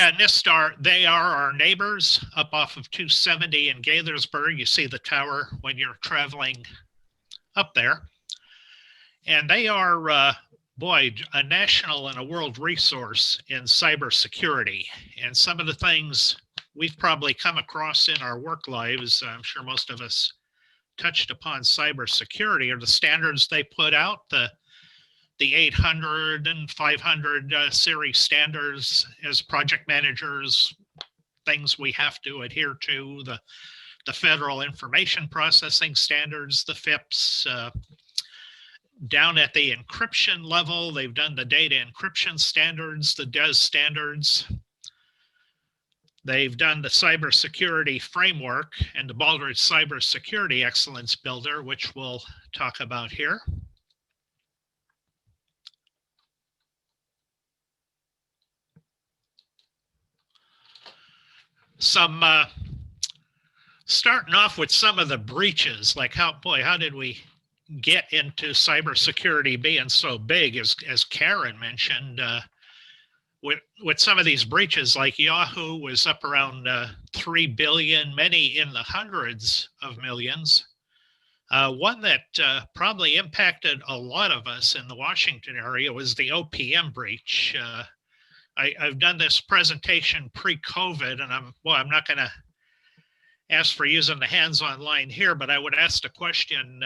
Yeah, NIST they are our neighbors up off of 270 in Gaithersburg. You see the tower when you're traveling up there. And they are, boy, a national and a world resource in cybersecurity. And some of the things we've probably come across in our work lives, I'm sure most of us touched upon cybersecurity, are the standards they put out, the 800 and 500 series standards as project managers, things we have to adhere to, the federal information processing standards, the FIPS. Down at the encryption level, they've done the data encryption standards, the DES standards. They've done the Cybersecurity Framework and the Baldrige Cybersecurity Excellence Builder, which we'll talk about here. Some starting off with some of the breaches, like how did we get into cybersecurity being so big, as Karen mentioned, with some of these breaches, like Yahoo was up around 3 billion, many in the hundreds of millions. One that probably impacted a lot of us in the Washington area was the OPM breach. I've done this presentation pre-COVID, and I'm not going to ask for using the hands-on line here, but I would ask the question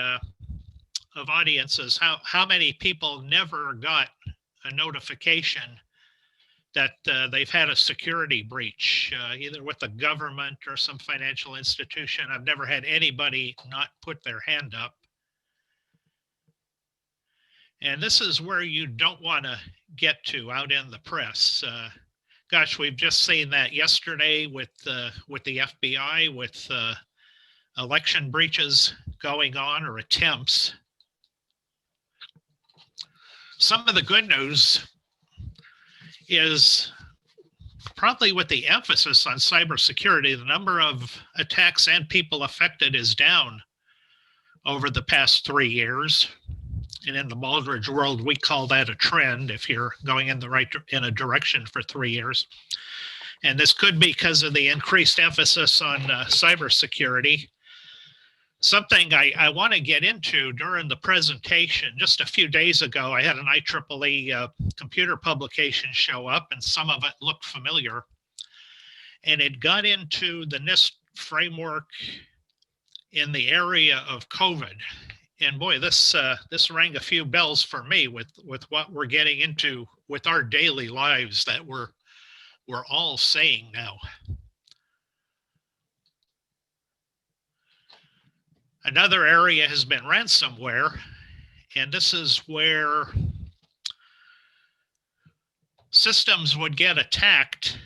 of audiences, how many people never got a notification that they've had a security breach, either with the government or some financial institution? I've never had anybody not put their hand up. And this is where you don't want to get to out in the press. Gosh, we've just seen that yesterday with the FBI, with election breaches going on, or attempts. Some of the good news is probably with the emphasis on cybersecurity, the number of attacks and people affected is down over the past 3 years. And in the Baldrige world, we call that a trend if you're going in a direction for 3 years. And this could be because of the increased emphasis on cybersecurity. Something I want to get into during the presentation. Just a few days ago, I had an IEEE computer publication show up, and some of it looked familiar. And it got into the NIST framework in the area of COVID. And boy, this rang a few bells for me with what we're getting into with our daily lives that we're all saying now. Another area has been ransomware, and this is where systems would get attacked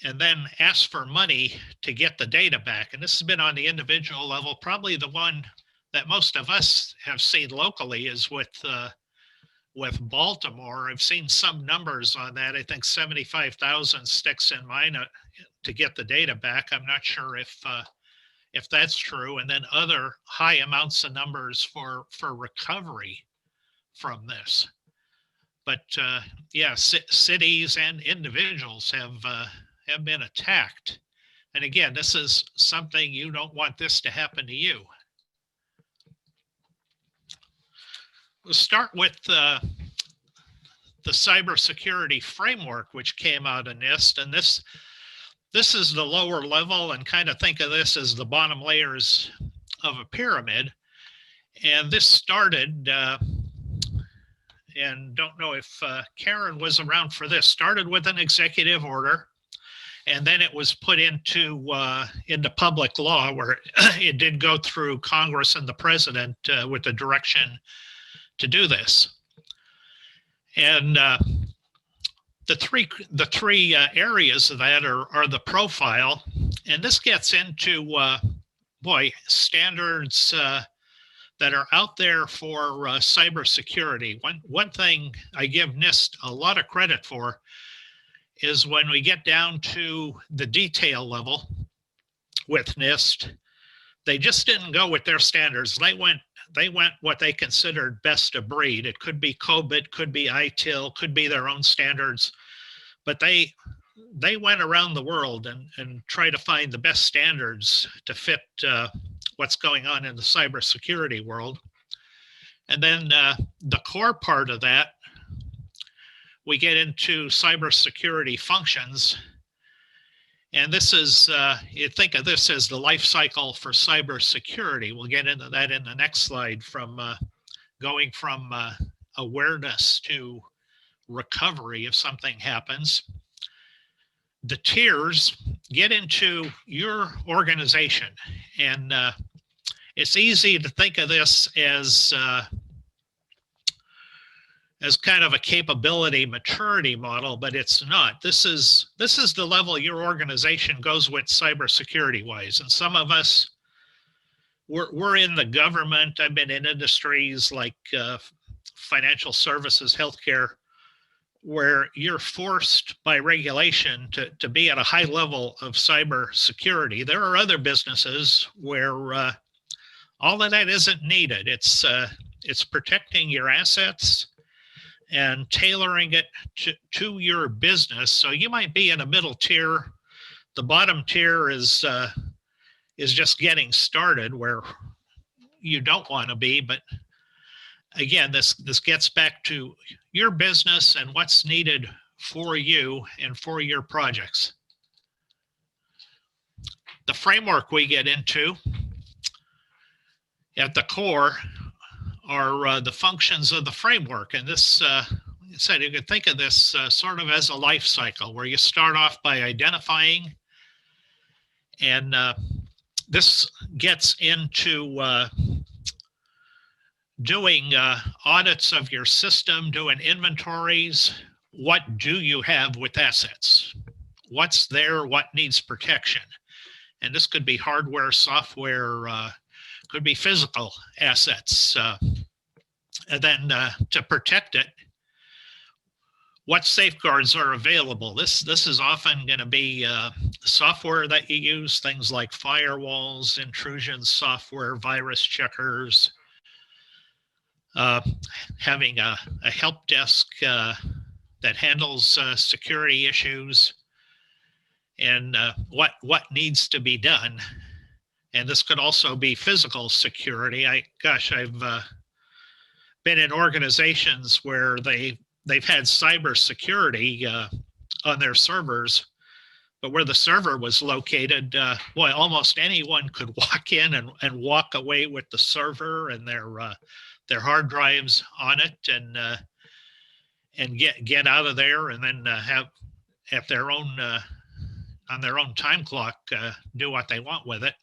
and then ask for money to get the data back. And this has been on the individual level. Probably the one that most of us have seen locally is with Baltimore. I've seen some numbers on that. I think 75,000 sticks in mine to get the data back. I'm not sure if that's true, and then other high amounts of numbers for recovery from this. But yeah, cities and individuals have been attacked. And again, this is something you don't want this to happen to you. We'll start with the Cybersecurity Framework, which came out of NIST, and this is the lower level, and kind of think of this as the bottom layers of a pyramid. And this started, and don't know if Karen was around for this, started with an executive order, and then it was put into public law, where it did go through Congress and the president with the direction to do this. And the three areas of that are the profile, and this gets into standards that are out there for cybersecurity. One thing I give NIST a lot of credit for is when we get down to the detail level with NIST, they just didn't go with their standards. They went what they considered best of breed. It could be COBIT, could be ITIL, could be their own standards, but they they went around the world and tried to find the best standards to fit what's going on in the cybersecurity world. And then the core part of that, we get into cybersecurity functions. And this is, you think of this as the life cycle for cybersecurity. We'll get into that in the next slide, from going from awareness to recovery if something happens. The tiers get into your organization, and it's easy to think of this as kind of a capability maturity model, but it's not. This is the level your organization goes with cybersecurity wise. And some of us, we're in the government. I've been in industries like financial services, healthcare, where you're forced by regulation to be at a high level of cybersecurity. There are other businesses where all of that isn't needed. It's protecting your assets and tailoring it to your business. So you might be in a middle tier. The bottom tier is just getting started, where you don't want to be. But again, this gets back to your business and what's needed for you and for your projects. The framework we get into at the core are the functions of the framework. And this, like I said, you could think of this sort of as a life cycle, where you start off by identifying, and this gets into doing audits of your system, doing inventories. What do you have with assets? What's there? What needs protection? And this could be hardware, software, could be physical assets. And then to protect it, what safeguards are available? This is often going to be software that you use, things like firewalls, intrusion software, virus checkers, having a help desk that handles security issues, and what needs to be done. And this could also be physical security. I've been in organizations where they've had cybersecurity on their servers, but where the server was located, boy, almost anyone could walk in and walk away with the server and their hard drives on it, and get out of there, and then have at their own on their own time clock do what they want with it.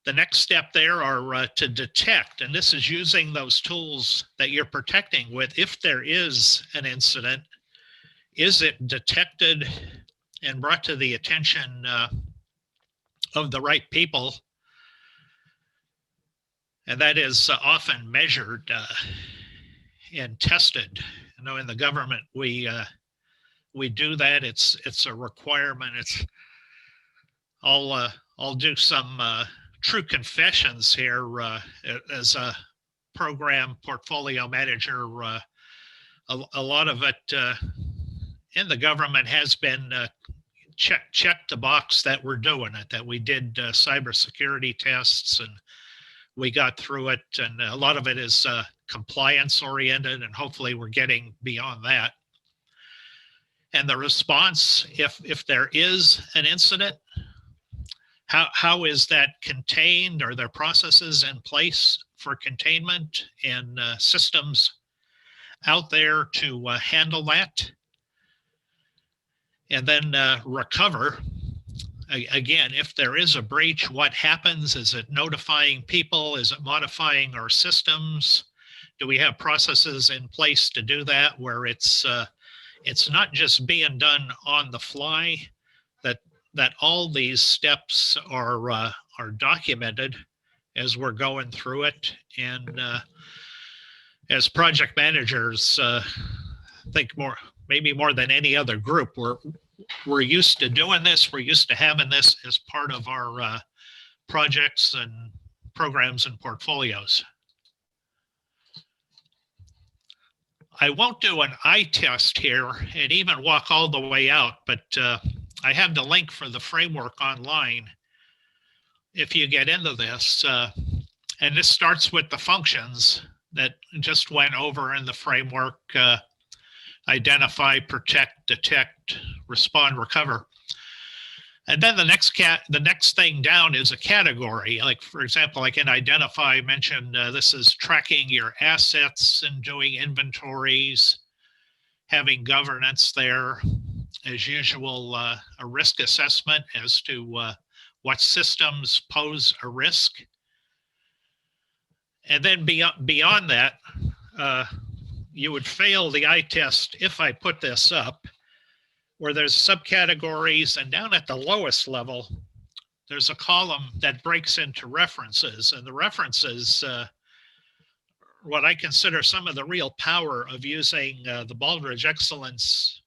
The next step there are to detect, and this is using those tools that you're protecting with. If there is an incident, is it detected and brought to the attention of the right people? And that is often measured and tested. You know, in the government, we do that. It's a requirement. I'll do some true confessions here as a program portfolio manager. A lot of it in the government has been check the box that we're doing it, that we did cybersecurity tests and we got through it, and a lot of it is compliance oriented, and hopefully we're getting beyond that. And the response, if there is an incident, how is that contained? Are there processes in place for containment and systems out there to handle that? And then recover. Again, if there is a breach, what happens? Is it notifying people? Is it modifying our systems? Do we have processes in place to do that, where it's not just being done on the fly, that all these steps are documented as we're going through it? And as project managers, I think maybe more than any other group, we're used to doing this. We're used to having this as part of our projects and programs and portfolios. I won't do an eye test here and even walk all the way out, but I have the link for the framework online if you get into this. And this starts with the functions that just went over in the framework: identify, protect, detect, respond, recover. And then the next thing down is a category. Like, for example, like in identify, I mentioned this is tracking your assets and doing inventories, having governance there. As usual, a risk assessment as to what systems pose a risk. And then beyond that, you would fail the eye test if I put this up, where there's subcategories, and down at the lowest level, there's a column that breaks into references. And the references, what I consider some of the real power of using the Baldrige Excellence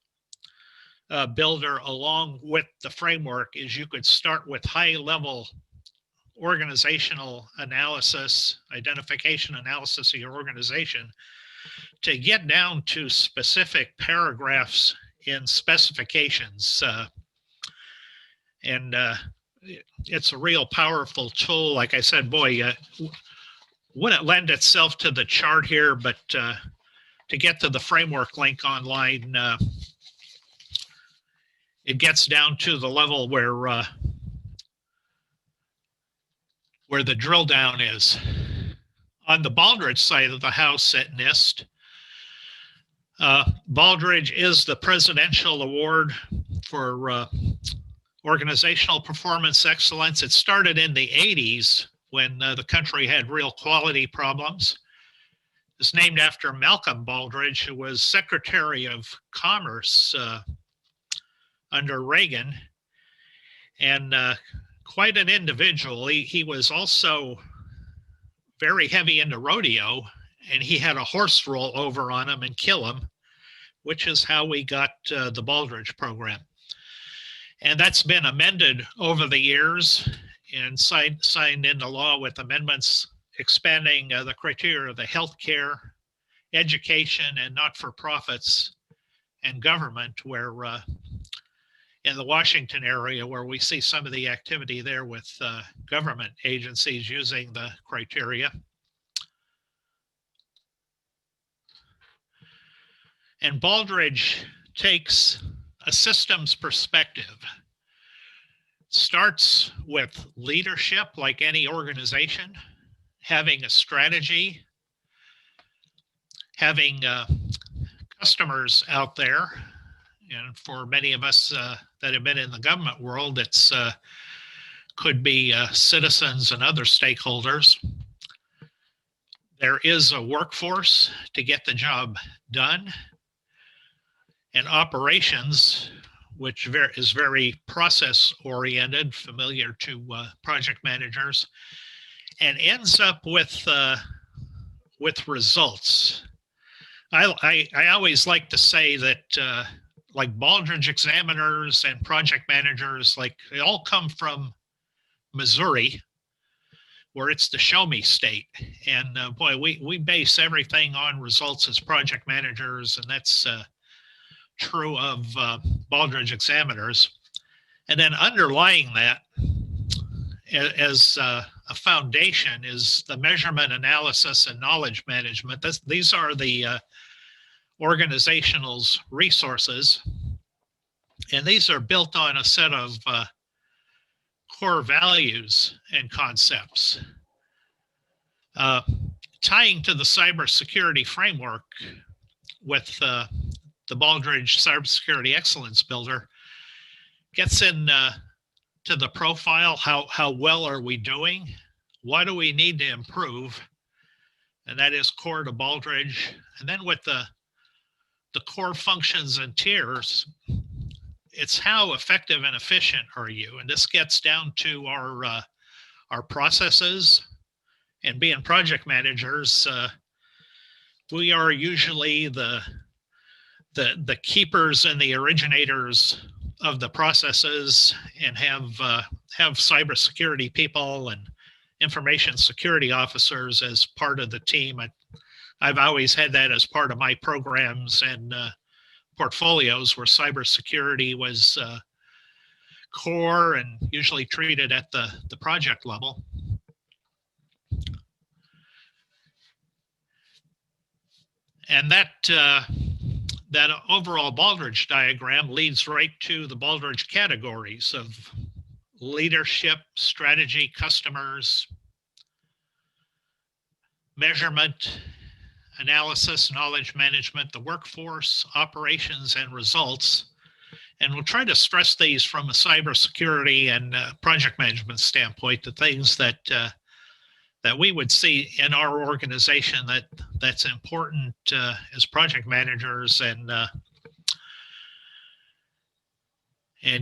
Builder along with the framework is you could start with high-level organizational analysis, identification analysis of your organization, to get down to specific paragraphs in specifications. And it's a real powerful tool. Like I said, boy, wouldn't lend itself to the chart here, but to get to the framework link online, it gets down to the level where the drill down is. On the Baldrige side of the house at NIST, Baldrige is the Presidential Award for Organizational Performance Excellence. It started in the 80s when the country had real quality problems. It's named after Malcolm Baldrige, who was Secretary of Commerce under Reagan, and quite an individual. He was also very heavy into rodeo, and he had a horse roll over on him and kill him, which is how we got the Baldrige program. And that's been amended over the years and signed into law with amendments expanding the criteria of the healthcare, education, and not-for-profits and government, where in the Washington area, where we see some of the activity there with government agencies using the criteria. And Baldrige takes a systems perspective. Starts with leadership, like any organization, having a strategy, having customers out there. And for many of us that have been in the government world, it's could be citizens and other stakeholders. There is a workforce to get the job done, and operations, which is very process-oriented, familiar to project managers, and ends up with results. I always like to say that like Baldrige examiners and project managers, like they all come from Missouri, where it's the show me state. And boy, we base everything on results as project managers, and that's true of Baldrige examiners. And then underlying that as a foundation is the measurement, analysis, and knowledge management. These are the organizational's resources, and these are built on a set of core values and concepts. Tying to the cybersecurity framework with the Baldrige Cybersecurity Excellence Builder gets in to the profile. How well are we doing? What do we need to improve? And that is core to Baldrige. And then with the core functions and tiers, it's how effective and efficient are you? And this gets down to our processes. And being project managers, we are usually the keepers and the originators of the processes, and have cybersecurity people and information security officers as part of the team. I've always had that as part of my programs and portfolios, where cybersecurity was core and usually treated at the project level. And that overall Baldrige diagram leads right to the Baldrige categories of leadership, strategy, customers, measurement, analysis, knowledge management, the workforce, operations, and results. And we'll try to stress these from a cybersecurity and project management standpoint, the things that that we would see in our organization that's important as project managers, and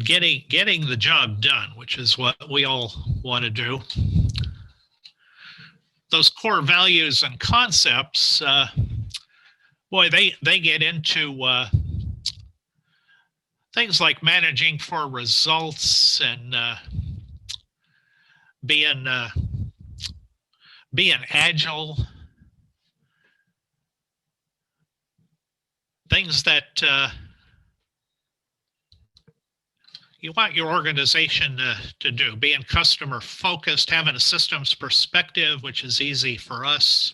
getting the job done, which is what we all want to do. Those core values and concepts, boy, they get into things like managing for results and being agile, things that you want your organization to do, being customer focused, having a systems perspective, which is easy for us,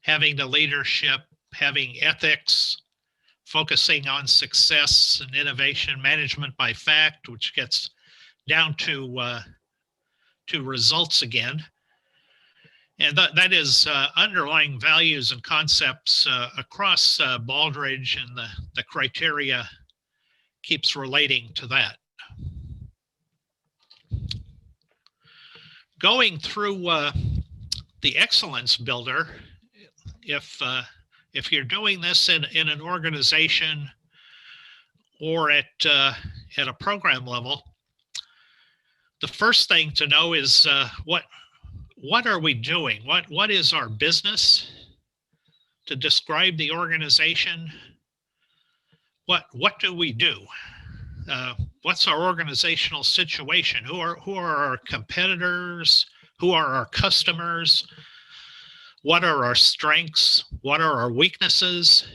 having the leadership, having ethics, focusing on success and innovation, management by fact, which gets down to results again. And that is underlying values and concepts across Baldrige, and the criteria keeps relating to that. Going through the excellence builder, if you're doing this in an organization or at a program level, the first thing to know is what are we doing? What is our business? To describe the organization, what do we do? What's our organizational situation? Who are our competitors? Who are our customers? What are our strengths? What are our weaknesses?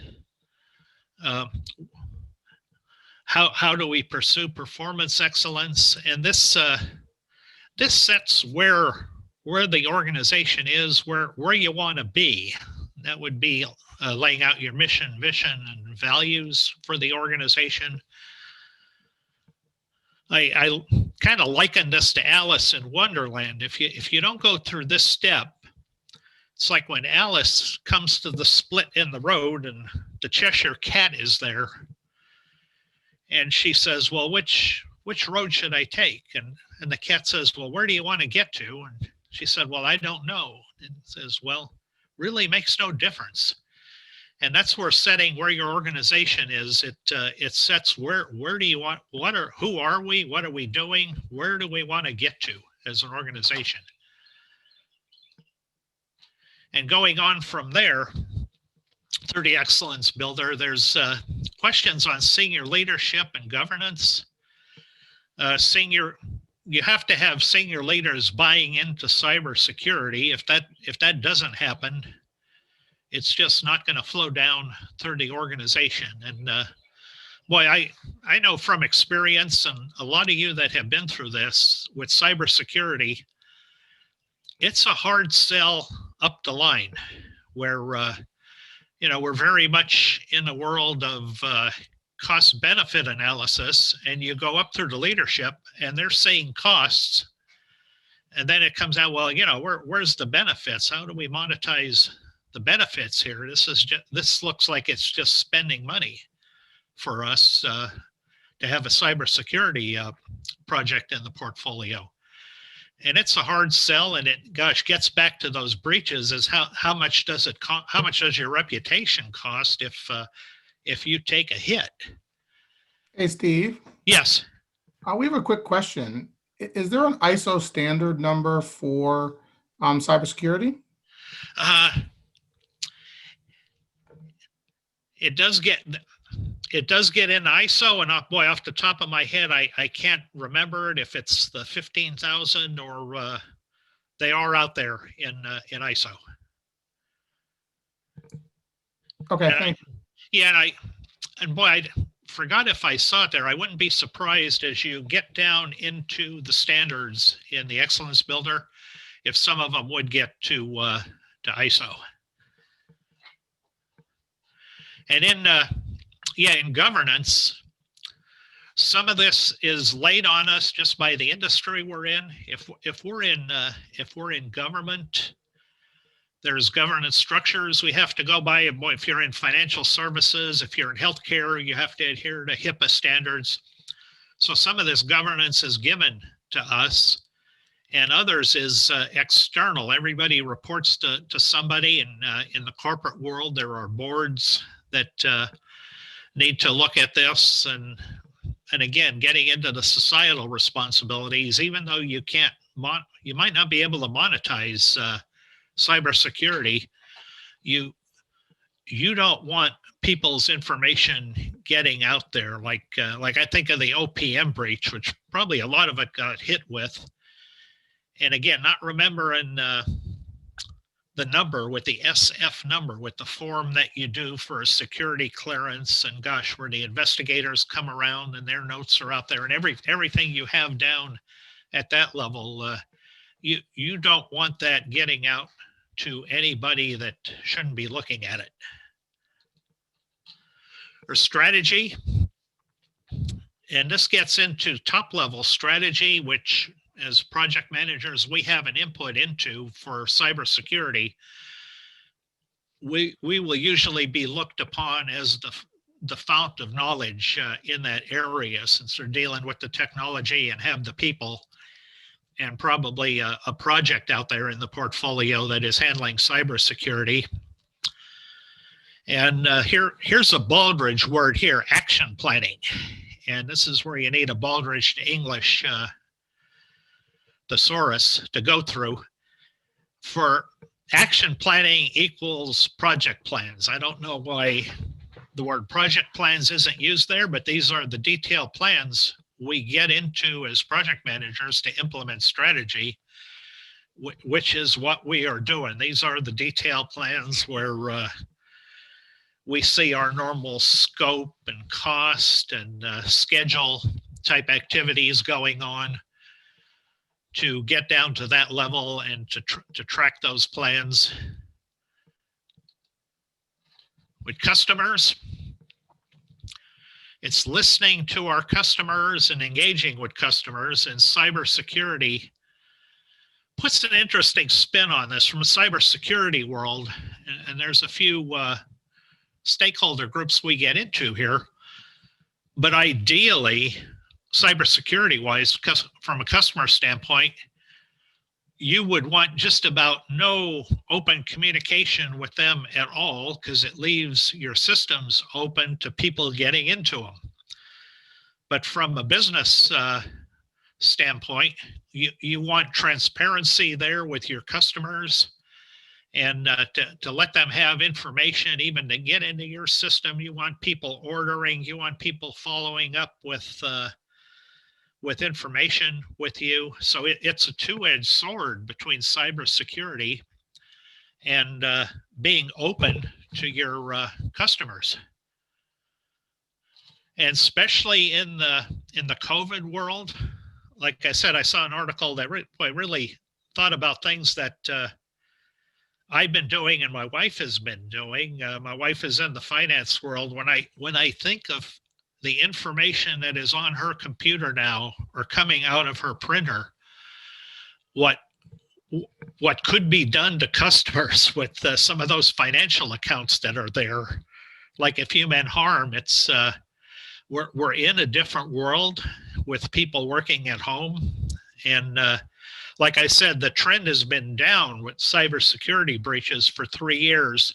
How do we pursue performance excellence? And this sets where the organization is, where you want to be. That would be laying out your mission, vision, and values for the organization. I kind of liken this to Alice in Wonderland. If you don't go through this step, it's like when Alice comes to the split in the road and the Cheshire Cat is there, and she says, well, which road should I take? And the cat says, well, where do you want to get to? And she said, well, I don't know. And says, well, really makes no difference. And that's where setting where your organization is. It sets where do you want, who are we? What are we doing? Where do we want to get to as an organization? And going on from there through the excellence builder, there's questions on senior leadership and governance. You have to have senior leaders buying into cybersecurity. If that doesn't happen, it's just not going to flow down through the organization. And boy, I know from experience, and a lot of you that have been through this with cybersecurity, it's a hard sell up the line, where we're very much in the world of cost benefit analysis, and you go up through the leadership and they're saying costs, and then it comes out, well, where's the benefits? How do we monetize the benefits here? This looks like it's just spending money for us to have a cybersecurity project in the portfolio. And it's a hard sell, and it gets back to those breaches. Is how much does it cost? How much does your reputation cost if you take a hit? Hey, Steve. Yes. We have a quick question. Is there an ISO standard number for cybersecurity? It does get in ISO, and boy, off the top of my head, I can't remember it if it's the 15,000 or they are out there in ISO. Okay, And thank you. yeah, and boy, I forgot if I saw it there. I wouldn't be surprised as you get down into the standards in the Excellence Builder, if some of them would get to ISO. And in governance, some of this is laid on us just by the industry we're in. If we're in government, there's governance structures we have to go by. If you're in financial services, if you're in healthcare, you have to adhere to HIPAA standards. So some of this governance is given to us, and others is external. Everybody reports to somebody, and in the corporate world, there are boards that need to look at this. And again, getting into the societal responsibilities, even though you can't, you might not be able to monetize cybersecurity, you don't want people's information getting out there. Like I think of the OPM breach, which probably a lot of it got hit with. And again, not remembering the number with the SF number, with the form that you do for a security clearance, and gosh, where the investigators come around and their notes are out there, and everything you have down at that level, you don't want that getting out to anybody that shouldn't be looking at it. Or strategy, and this gets into top level strategy, which as project managers we have an input into for cybersecurity. We will usually be looked upon as the fount of knowledge in that area, since they're dealing with the technology and have the people, and probably a project out there in the portfolio that is handling cybersecurity. And here's a Baldrige word here, action planning. And this is where you need a Baldrige to English thesaurus to go through. For action planning equals project plans. I don't know why the word project plans isn't used there, but these are the detailed plans we get into as project managers to implement strategy, which is what we are doing. These are the detailed plans where we see our normal scope and cost and schedule type activities going on to get down to that level and to track those plans. With customers, it's listening to our customers and engaging with customers, and cybersecurity puts an interesting spin on this from a cybersecurity world. And there's a few stakeholder groups we get into here, but ideally, cybersecurity wise, from a customer standpoint, you would want just about no open communication with them at all, because it leaves your systems open to people getting into them. But from a business standpoint, you want transparency there with your customers, and to let them have information even to get into your system. You want people ordering, you want people following up with information with you. So it's a two-edged sword between cybersecurity and being open to your customers. And especially in the COVID world, like I said, I saw an article that really thought about things that I've been doing and my wife has been doing. My wife is in the finance world. When I think of the information that is on her computer now or coming out of her printer, what could be done to customers with some of those financial accounts that are there, like if you meant harm, it's we're in a different world with people working at home. And like I said, the trend has been down with cybersecurity breaches for 3 years.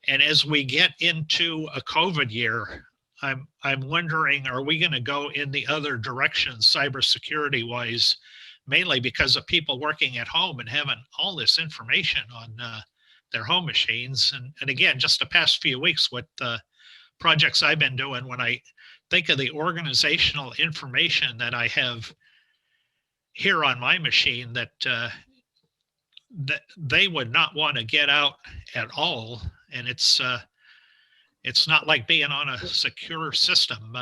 And as we get into a COVID year, I'm wondering, are we going to go in the other direction cybersecurity wise, mainly because of people working at home and having all this information on their home machines. And again, just the past few weeks with projects I've been doing, when I think of the organizational information that I have here on my machine that that they would not want to get out at all. And it's It's not like being on a secure system.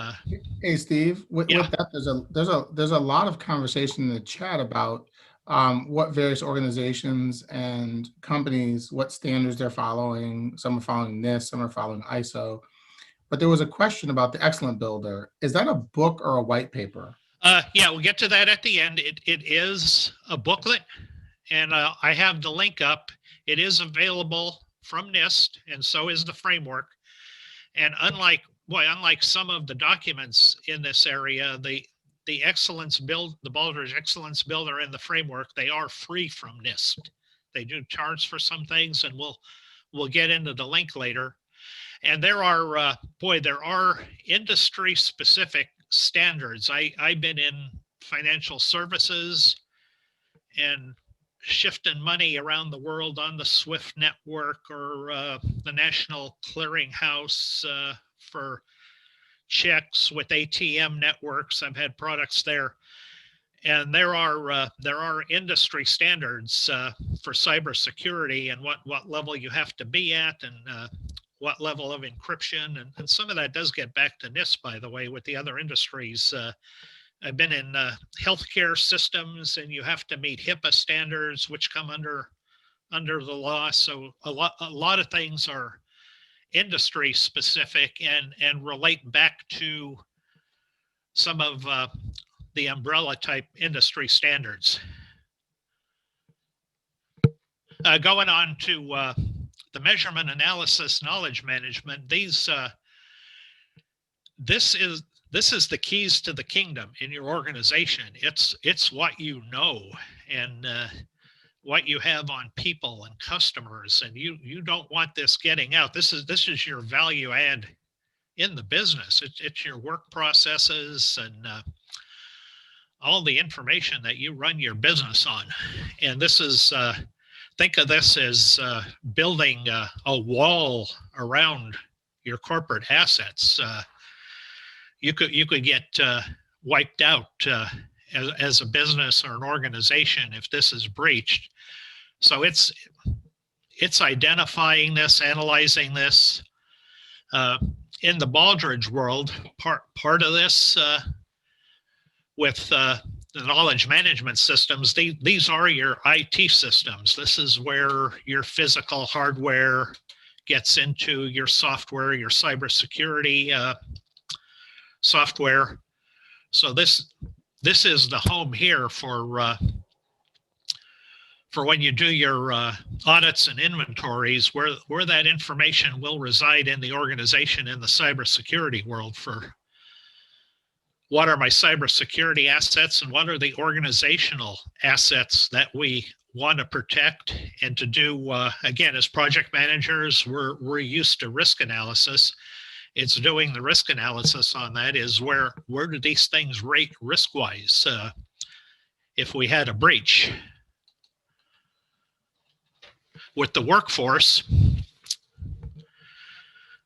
Hey, Steve, with, Yeah. with that, there's a lot of conversation in the chat about what various organizations and companies, what standards they're following. Some are following NIST, some are following ISO. But there was a question about the Excellent Builder. Is that a book or a white paper? Yeah, we'll get to that at the end. It is a booklet, and I have the link up. It is available from NIST, and so is the framework. And unlike some of the documents in this area, the Baldrige Excellence Builder and the framework, they are free from NIST. They do charge for some things, and we'll get into the link later. And there are there are industry specific standards. I've been in financial services and shifting money around the world on the SWIFT network or the National Clearinghouse for checks with ATM networks. I've had products there, and there are industry standards for cybersecurity and what level you have to be at, and what level of encryption, and some of that does get back to NIST, by the way, with the other industries. I've been in healthcare systems, and you have to meet HIPAA standards, which come under the law. So a lot of things are industry specific and relate back to some of the umbrella type industry standards. Going on to the measurement, analysis, knowledge management. This is the keys to the kingdom in your organization. It's what you know, and what you have on people and customers, and you don't want this getting out. This is your value add in the business. It's your work processes and all the information that you run your business on. And this is think of this as building a wall around your corporate assets. You could get wiped out as a business or an organization if this is breached. So it's identifying this, analyzing this. In the Baldrige world, part of this with the knowledge management systems, these are your IT systems. This is where your physical hardware gets into your software, your cybersecurity software. So this is the home here for when you do your audits and inventories, where that information will reside in the organization in the cybersecurity world. For what are my cybersecurity assets and what are the organizational assets that we want to protect and to do. Again, as project managers, we're used to risk analysis. It's doing the risk analysis on that is where do these things rate risk-wise if we had a breach. With the workforce,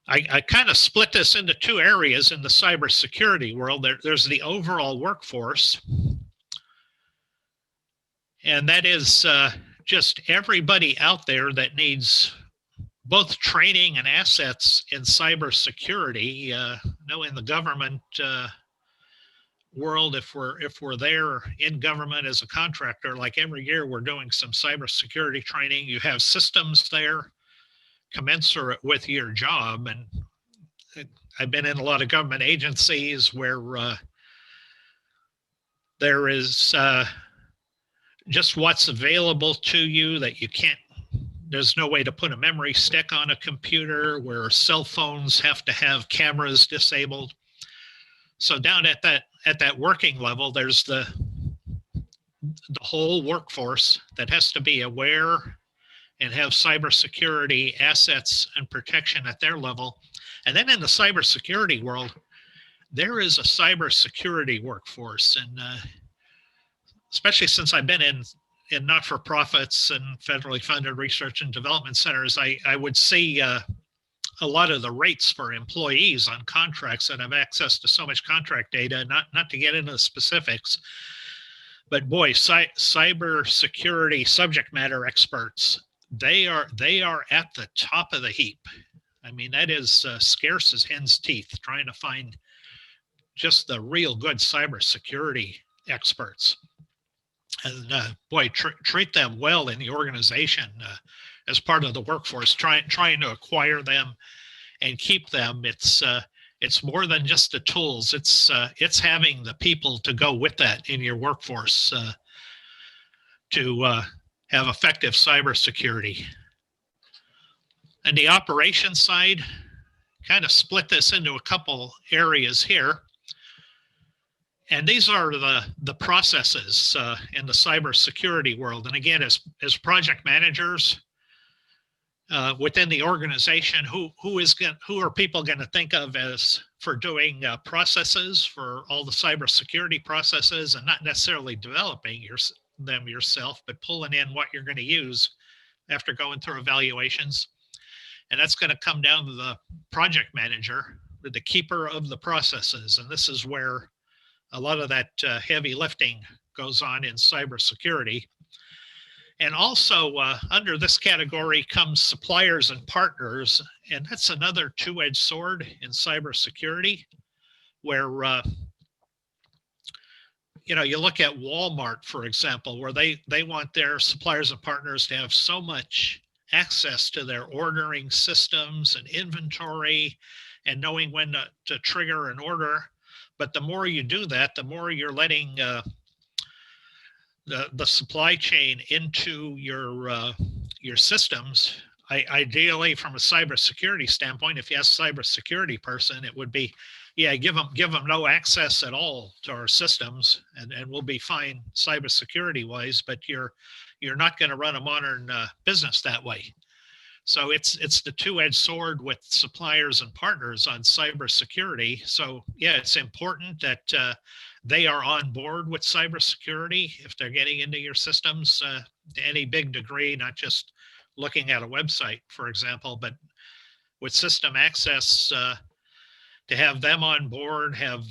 I kind of split this into two areas in the cybersecurity world. There's the overall workforce, and that is just everybody out there that needs both training and assets in cybersecurity. In the government world, if we're there in government as a contractor, like every year we're doing some cybersecurity training. You have systems there commensurate with your job, and I've been in a lot of government agencies where there is just what's available to you that you can't. There's no way to put a memory stick on a computer, where cell phones have to have cameras disabled. So down at that working level, there's the whole workforce that has to be aware and have cybersecurity assets and protection at their level. And then in the cybersecurity world, there is a cybersecurity workforce. And especially since I've been in not-for-profits and federally funded research and development centers, I would see a lot of the rates for employees on contracts that have access to so much contract data, not to get into the specifics, but boy, cybersecurity subject matter experts, they are at the top of the heap. I mean, that is scarce as hen's teeth, trying to find just the real good cybersecurity experts. And boy, treat them well in the organization as part of the workforce, trying to acquire them and keep them. It's more than just the tools. It's having the people to go with that in your workforce to have effective cybersecurity. And the operations side, kind of split this into a couple areas here. And these are the processes in the cybersecurity world. And again, as project managers within the organization, who are people going to think of as for doing processes for all the cybersecurity processes, and not necessarily developing them yourself, but pulling in what you're going to use after going through evaluations. And that's going to come down to the project manager, the keeper of the processes. And this is where a lot of that heavy lifting goes on in cybersecurity. And also under this category comes suppliers and partners. And that's another two-edged sword in cybersecurity, where you look at Walmart, for example, where they want their suppliers and partners to have so much access to their ordering systems and inventory and knowing when to trigger an order. But the more you do that, the more you're letting the supply chain into your systems. Ideally, from a cybersecurity standpoint, if you ask a cybersecurity person, it would be, yeah, give them no access at all to our systems, and we'll be fine cybersecurity wise. But you're not going to run a modern business that way. So it's the two-edged sword with suppliers and partners on cybersecurity. So yeah, it's important that they are on board with cybersecurity if they're getting into your systems to any big degree, not just looking at a website, for example, but with system access, to have them on board, have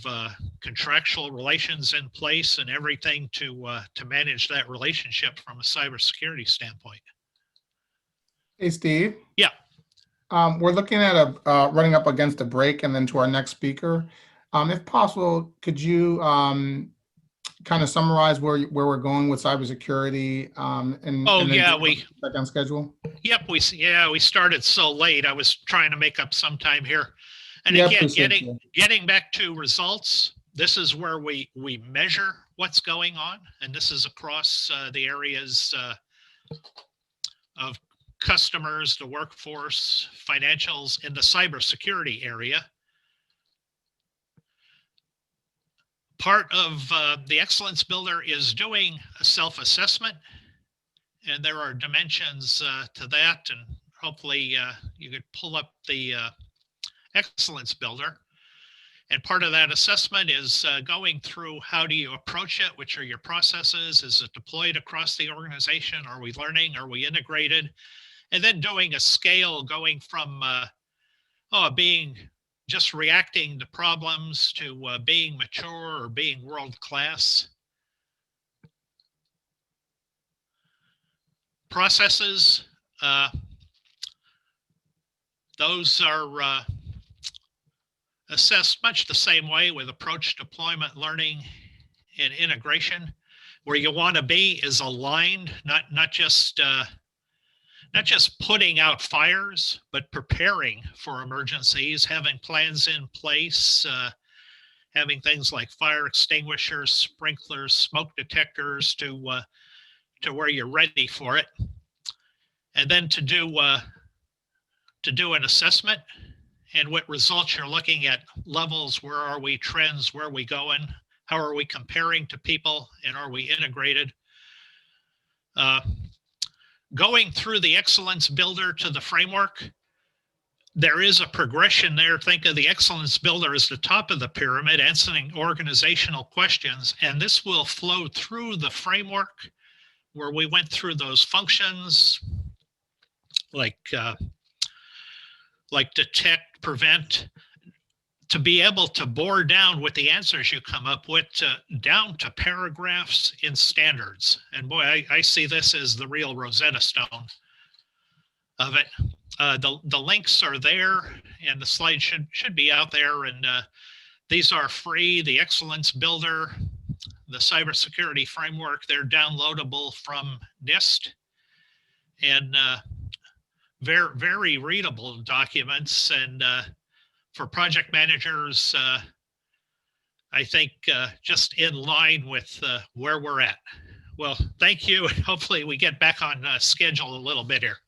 contractual relations in place and everything to manage that relationship from a cybersecurity standpoint. Hey, Steve. Yeah. We're looking at running up against a break and then to our next speaker. If possible, could you kind of summarize where we're going with cybersecurity? Back on schedule. Yep, we started so late. I was trying to make up some time here. And yeah, again, getting back to results, this is where we measure what's going on, and this is across the areas of customers, the workforce, financials, in the cybersecurity area. Part of the Excellence Builder is doing a self-assessment, and there are dimensions to that, and hopefully you could pull up the Excellence Builder. And part of that assessment is going through how do you approach it, which are your processes, is it deployed across the organization, are we learning, are we integrated? And then doing a scale going from being just reacting to problems to being mature or being world-class. Processes, those are assessed much the same way with approach, deployment, learning, and integration. Where you want to be is aligned, not just putting out fires, but preparing for emergencies, having plans in place, having things like fire extinguishers, sprinklers, smoke detectors to where you're ready for it. And then to do an assessment, and what results you're looking at, levels, where are we, trends, where are we going, how are we comparing to people, and are we integrated? Going through the Excellence Builder to the framework, there is a progression there. Think of the Excellence Builder as the top of the pyramid, answering organizational questions, and this will flow through the framework where we went through those functions like detect, prevent, to be able to bore down with the answers you come up with down to paragraphs in standards. And boy, I see this as the real Rosetta Stone of it. The links are there, and the slide should be out there. And these are free. The Excellence Builder, the Cybersecurity Framework, they're downloadable from NIST, and very readable documents. And for project managers, I think just in line with where we're at. Well, thank you. Hopefully we get back on schedule a little bit here.